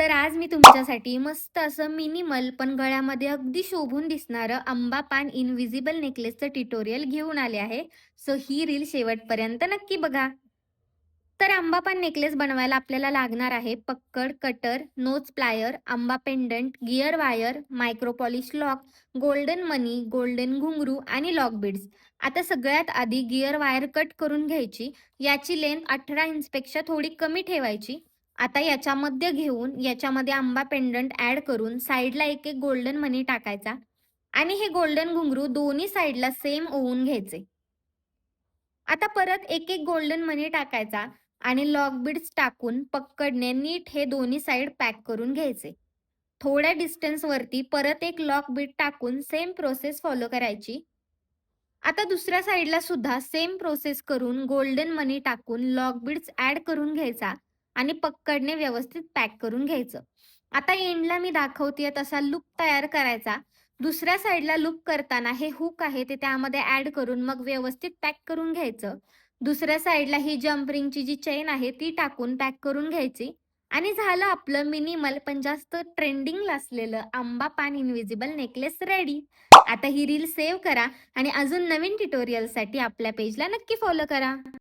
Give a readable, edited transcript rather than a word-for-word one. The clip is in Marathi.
तर आज मी तुमच्यासाठी मस्त असं मिनिमल पण गळ्यामध्ये अगदी शोभून दिसणारं आंबा पान इनविजिबल नेकलेसचं ट्युटोरियल घेऊन आले आहे. सो ही रील शेवटपर्यंत नक्की बघा. तर आंबा पान नेकलेस बनवायला आपल्याला लागणार आहे पक्कड, कटर, नोज प्लायर, आंबा pendant, gear wire, micro polish lock, golden मनी, गोल्डन घुंगरू आणि लॉक बीड्स. आता सगळ्यात आधी गिअर वायर कट करून घ्यायची. याची लेंथ 18 इंचपेक्षा थोडी कमी ठेवायची. आता याच्यामध्ये घेऊन याच्यामध्ये आंबा पेंडंट ॲड करून साईडला एक एक गोल्डन मनी टाकायचा आणि हे गोल्डन घुंगरू दोन्ही साईडला सेम ओवून घ्यायचे. आता परत एक एक गोल्डन मनी टाकायचा आणि लॉक बीड्स टाकून पक्कडने नीट हे दोन्ही साईड पॅक करून घ्यायचे. थोड्या डिस्टन्सवरती परत एक लॉक बीड टाकून सेम प्रोसेस फॉलो करायची. आता दुसऱ्या साईडला सुद्धा सेम प्रोसेस करून गोल्डन मनी टाकून लॉक बीड्स ॲड करून घ्यायचा आणि पक्कडने व्यवस्थित पॅक करून घ्यायचं. आता एंडला मी दाखवतेय तसा लूप तयार करायचा. दुसऱ्या साईडला लूप करताना हे हुक आहे ते त्यामध्ये ॲड करून मग व्यवस्थित पॅक करून घ्यायचं. दुसऱ्या साईडला ही जम्प रिंगची जी चेन आहे ती टाकून पॅक करून घ्यायची आणि झालं आपलं मिनिमल पण जास्त ट्रेंडिंगला असलेलं आंबा पान इनविजिबल नेकलेस रेडी. आता ही रील सेव्ह करा आणि अजून नवीन ट्युटोरियलसाठी आपल्या पेजला नक्की फॉलो करा.